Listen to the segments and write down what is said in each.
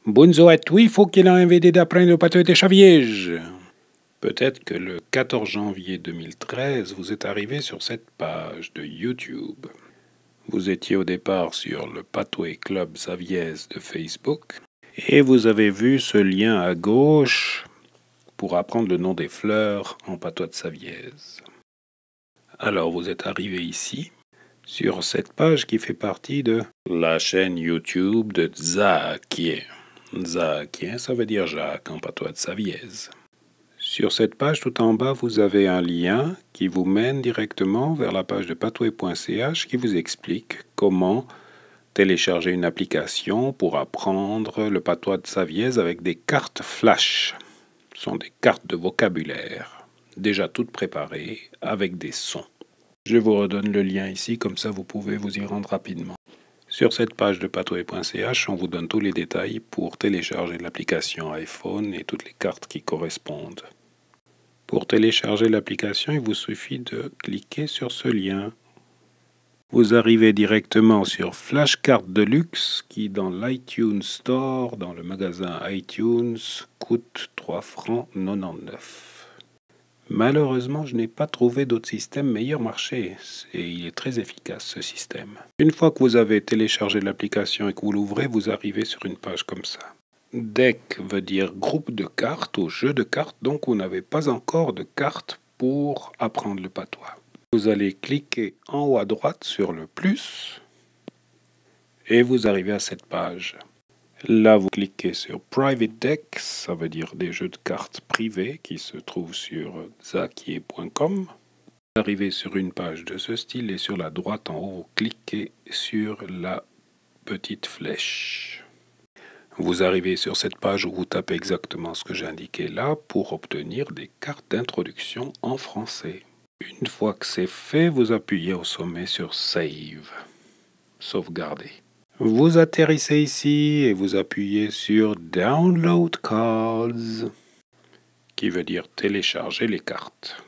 Bunzo a il faut qu'il a invité d'apprendre le patois de Chaviège. Peut-être que le 14 janvier 2013, vous êtes arrivé sur cette page de YouTube. Vous étiez au départ sur le Patoué Club Savièse de Facebook et vous avez vu ce lien à gauche pour apprendre le nom des fleurs en patois de Savièse. Alors vous êtes arrivé ici sur cette page qui fait partie de la chaîne YouTube de Zakié. Zakié, ça veut dire Jacques en patois de Savièse. Sur cette page tout en bas, vous avez un lien qui vous mène directement vers la page de patoué.ch qui vous explique comment télécharger une application pour apprendre le patois de Savièse avec des cartes flash. Ce sont des cartes de vocabulaire, déjà toutes préparées avec des sons. Je vous redonne le lien ici, comme ça vous pouvez vous y rendre rapidement. Sur cette page de patoué.ch, on vous donne tous les détails pour télécharger l'application iPhone et toutes les cartes qui correspondent. Pour télécharger l'application, il vous suffit de cliquer sur ce lien. Vous arrivez directement sur Flashcard Deluxe qui dans l'iTunes Store, dans le magasin iTunes, coûte 3 francs 99. Malheureusement, je n'ai pas trouvé d'autre système meilleur marché et il est très efficace ce système. Une fois que vous avez téléchargé l'application et que vous l'ouvrez, vous arrivez sur une page comme ça. Deck veut dire groupe de cartes ou jeu de cartes, donc vous n'avez pas encore de cartes pour apprendre le patois. Vous allez cliquer en haut à droite sur le plus et vous arrivez à cette page. Là, vous cliquez sur Private Deck, ça veut dire des jeux de cartes privés qui se trouvent sur zakié.com. Vous arrivez sur une page de ce style et sur la droite en haut, vous cliquez sur la petite flèche. Vous arrivez sur cette page où vous tapez exactement ce que j'ai indiqué là pour obtenir des cartes d'introduction en français. Une fois que c'est fait, vous appuyez au sommet sur Save, sauvegarder. Vous atterrissez ici et vous appuyez sur Download Cards, qui veut dire télécharger les cartes.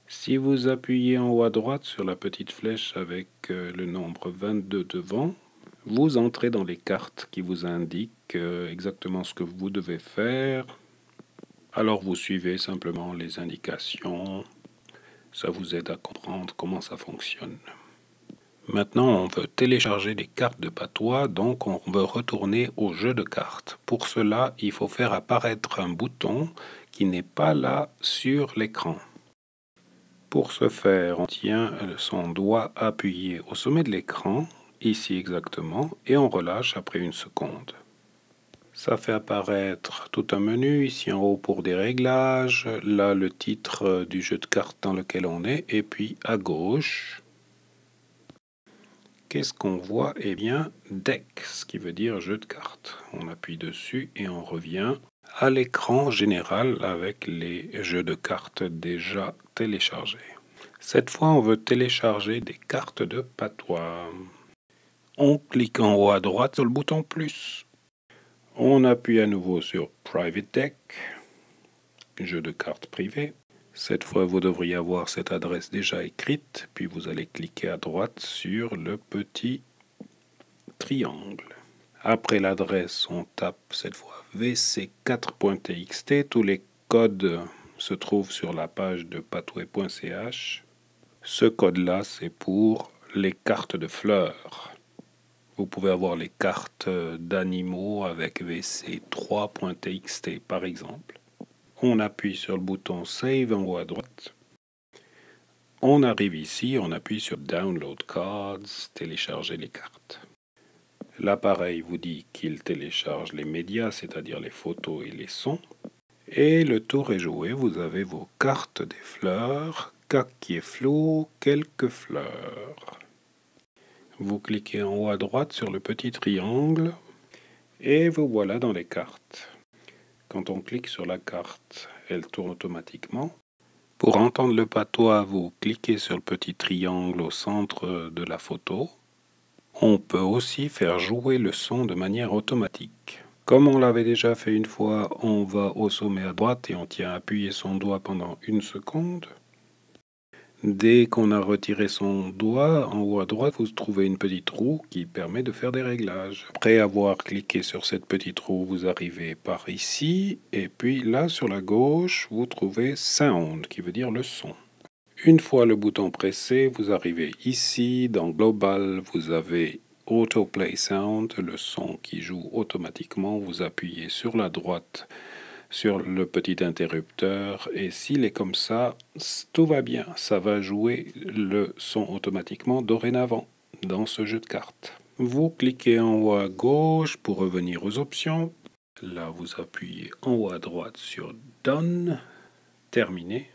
Si vous appuyez en haut à droite sur la petite flèche avec le nombre 22 devant, vous entrez dans les cartes qui vous indiquent exactement ce que vous devez faire. Alors vous suivez simplement les indications. Ça vous aide à comprendre comment ça fonctionne. Maintenant, on veut télécharger des cartes de patois, donc on veut retourner au jeu de cartes. Pour cela, il faut faire apparaître un bouton qui n'est pas là sur l'écran. Pour ce faire, on tient son doigt appuyé au sommet de l'écran, ici exactement, et on relâche après une seconde. Ça fait apparaître tout un menu, ici en haut pour des réglages, là le titre du jeu de cartes dans lequel on est, et puis à gauche, qu'est-ce qu'on voit? Eh bien, deck, ce qui veut dire jeu de cartes. On appuie dessus et on revient à l'écran général avec les jeux de cartes déjà téléchargés. Cette fois, on veut télécharger des cartes de patois. On clique en haut à droite sur le bouton plus. On appuie à nouveau sur Private Deck, jeu de cartes privé. Cette fois, vous devriez avoir cette adresse déjà écrite, puis vous allez cliquer à droite sur le petit triangle. Après l'adresse, on tape cette fois vc4.txt. Tous les codes se trouvent sur la page de patoué.ch. Ce code-là, c'est pour les cartes de fleurs. Vous pouvez avoir les cartes d'animaux avec vc3.txt par exemple. On appuie sur le bouton Save en haut à droite. On arrive ici, on appuie sur Download Cards, télécharger les cartes. L'appareil vous dit qu'il télécharge les médias, c'est-à-dire les photos et les sons. Et le tour est joué, vous avez vos cartes des fleurs, kaki flou, quelques fleurs. Vous cliquez en haut à droite sur le petit triangle et vous voilà dans les cartes. Quand on clique sur la carte, elle tourne automatiquement. Pour entendre le patois, vous cliquez sur le petit triangle au centre de la photo. On peut aussi faire jouer le son de manière automatique. Comme on l'avait déjà fait une fois, on va au sommet à droite et on tient appuyé son doigt pendant une seconde. Dès qu'on a retiré son doigt, en haut à droite, vous trouvez une petite roue qui permet de faire des réglages. Après avoir cliqué sur cette petite roue, vous arrivez par ici, et puis là, sur la gauche, vous trouvez Sound, qui veut dire le son. Une fois le bouton pressé, vous arrivez ici, dans Global, vous avez Autoplay Sound, le son qui joue automatiquement. Vous appuyez sur la droite sur le petit interrupteur et s'il est comme ça, tout va bien. Ça va jouer le son automatiquement dorénavant dans ce jeu de cartes. Vous cliquez en haut à gauche pour revenir aux options. Là, vous appuyez en haut à droite sur Done, terminé,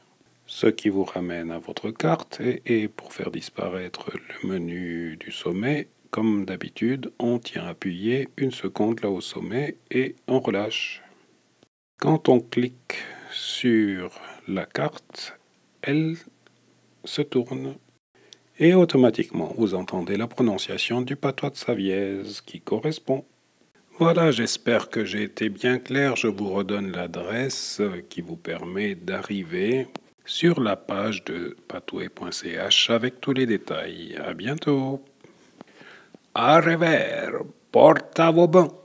ce qui vous ramène à votre carte et pour faire disparaître le menu du sommet, comme d'habitude, on tient appuyé une seconde là au sommet et on relâche. Quand on clique sur la carte, elle se tourne et automatiquement vous entendez la prononciation du patois de Savièse qui correspond. Voilà, j'espère que j'ai été bien clair. Je vous redonne l'adresse qui vous permet d'arriver sur la page de patoué.ch avec tous les détails. À bientôt. À revoir. Portez-vous bon.